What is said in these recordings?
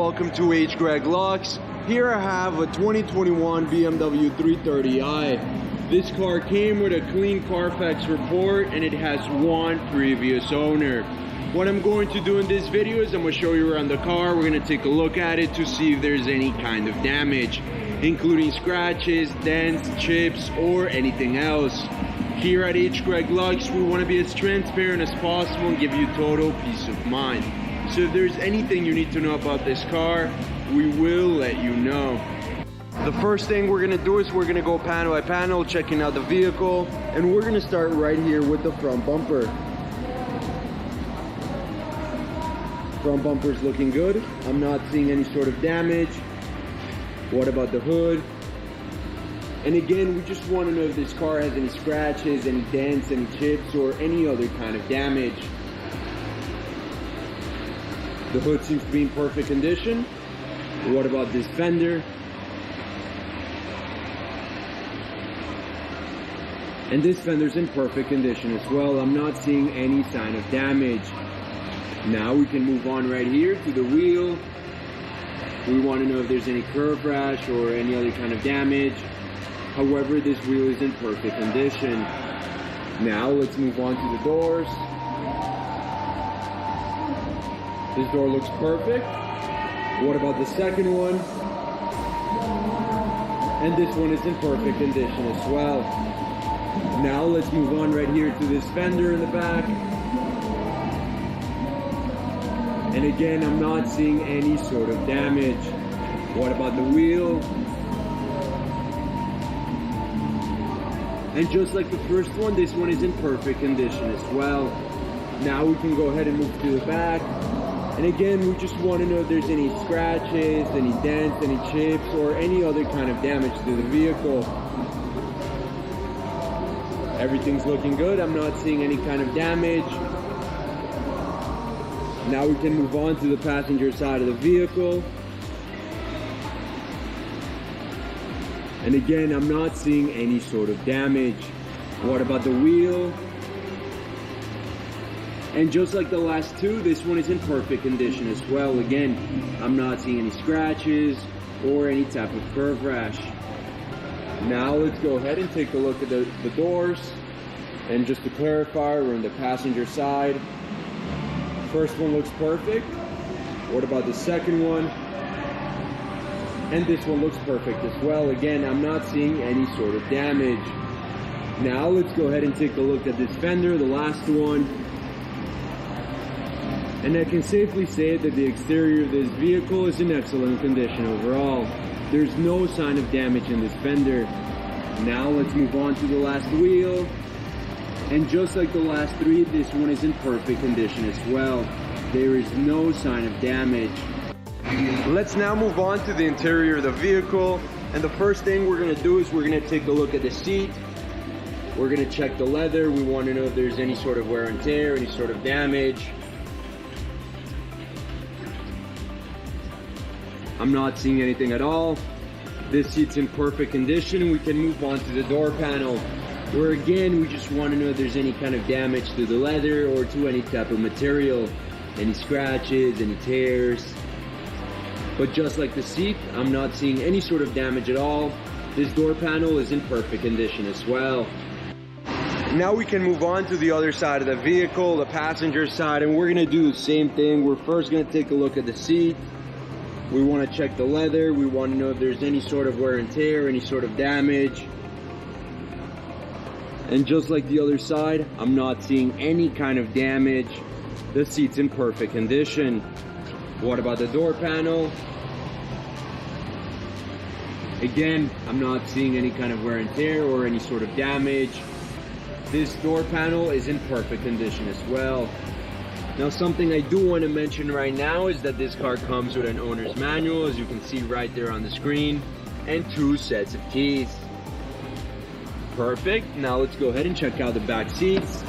welcome to H. Greg Lux. Here I have a 2021 BMW 330i. This car came with a clean Carfax report and it has one previous owner. What I'm going to do in this video is I'm going to show you around the car. We're going to take a look at it to see if there's any kind of damage, including scratches, dents, chips, or anything else. Here at H. Greg Lux, we want to be as transparent as possible and give you total peace of mind. So if there's anything you need to know about this car, we will let you know. The first thing we're going to do is we're going to go panel by panel, checking out the vehicle, and we're going to start right here with the front bumper. Front bumper is looking good. I'm not seeing any sort of damage. What about the hood? And again, we just want to know if this car has any scratches, any dents, any chips, or any other kind of damage. The hood seems to be in perfect condition. What about this fender? And this fender's in perfect condition as well. I'm not seeing any sign of damage. Now we can move on right here to the wheel. We want to know if there's any curve rash or any other kind of damage. However, this wheel is in perfect condition. Now let's move on to the doors. This door looks perfect. What about the second one? And this one is in perfect condition as well. Now let's move on right here to this fender in the back. And again, I'm not seeing any sort of damage. What about the wheel? And just like the first one, this one is in perfect condition as well. Now we can go ahead and move to the back. And again, we just want to know if there's any scratches, any dents, any chips, or any other kind of damage to the vehicle. Everything's looking good. I'm not seeing any kind of damage. Now we can move on to the passenger side of the vehicle. And again, I'm not seeing any sort of damage. What about the wheel? And just like the last two, this one is in perfect condition as well. Again, I'm not seeing any scratches or any type of curve rash. Now let's go ahead and take a look at the doors. And just to clarify, we're on the passenger side. First one looks perfect. What about the second one? And this one looks perfect as well. Again, I'm not seeing any sort of damage. Now let's go ahead and take a look at this fender, the last one. And I can safely say that the exterior of this vehicle is in excellent condition overall. There's no sign of damage in this fender. Now let's move on to the last wheel. And just like the last three, this one is in perfect condition as well. There is no sign of damage. Let's now move on to the interior of the vehicle. And the first thing we're going to do is we're going to take a look at the seat. We're going to check the leather. We want to know if there's any sort of wear and tear, any sort of damage. I'm not seeing anything at all. This seat's in perfect condition. We can move on to the door panel, where again, we just want to know if there's any kind of damage to the leather or to any type of material. Any scratches, any tears. But just like the seat, I'm not seeing any sort of damage at all. This door panel is in perfect condition as well. Now we can move on to the other side of the vehicle, the passenger side, and we're going to do the same thing. We're first going to take a look at the seat. We want to check the leather. We want to know if there's any sort of wear and tear, any sort of damage. And just like the other side, I'm not seeing any kind of damage. The seat's in perfect condition. What about the door panel? Again, I'm not seeing any kind of wear and tear or any sort of damage. This door panel is in perfect condition as well. Now, something I do want to mention right now is that this car comes with an owner's manual, as you can see right there on the screen, and 2 sets of keys. Perfect. Now let's go ahead and check out the back seats.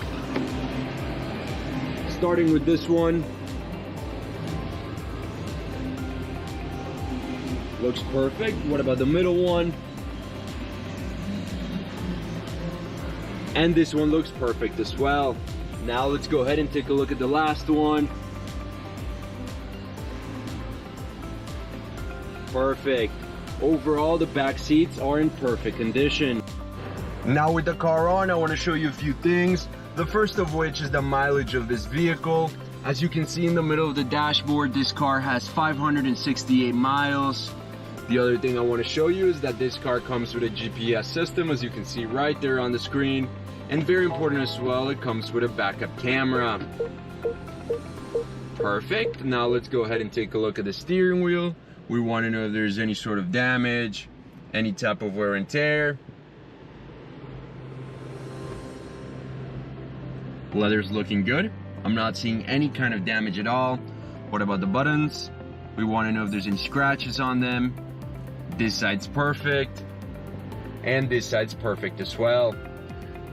Starting with this one. Looks perfect. What about the middle one? And this one looks perfect as well. Now let's go ahead and take a look at the last one. perfect. Overall, the back seats are in perfect condition. Now with the car on, I want to show you a few things. The first of which is the mileage of this vehicle. As you can see in the middle of the dashboard, this car has 568 miles. The other thing I want to show you is that this car comes with a GPS system, as you can see right there on the screen. And very important as well, it comes with a backup camera. Perfect. Now let's go ahead and take a look at the steering wheel. We want to know if there's any sort of damage, any type of wear and tear. Leather's looking good. I'm not seeing any kind of damage at all. What about the buttons? We want to know if there's any scratches on them. This side's perfect. And this side's perfect as well.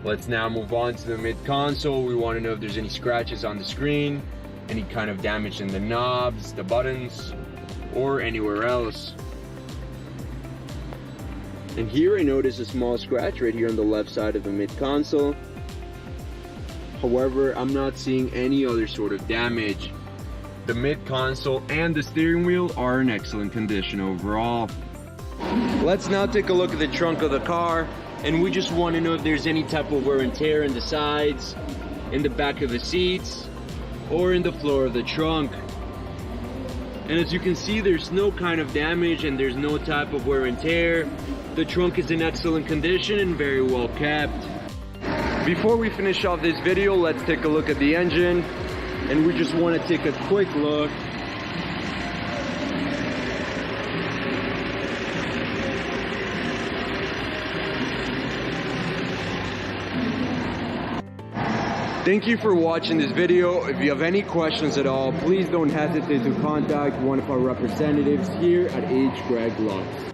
Let's now move on to the mid console. We want to know if there's any scratches on the screen, any kind of damage in the knobs, the buttons, or anywhere else. And here I notice a small scratch right here on the left side of the mid console. However, I'm not seeing any other sort of damage. The mid console and the steering wheel are in excellent condition overall. Let's now take a look at the trunk of the car, and we just want to know if there's any type of wear and tear in the sides, in the back of the seats, or in the floor of the trunk. And as you can see, there's no kind of damage and there's no type of wear and tear. The trunk is in excellent condition and very well kept. Before we finish off this video, let's take a look at the engine, and we just want to take a quick look. Thank you for watching this video. If you have any questions at all, please don't hesitate to contact one of our representatives here at H. Greg Lux.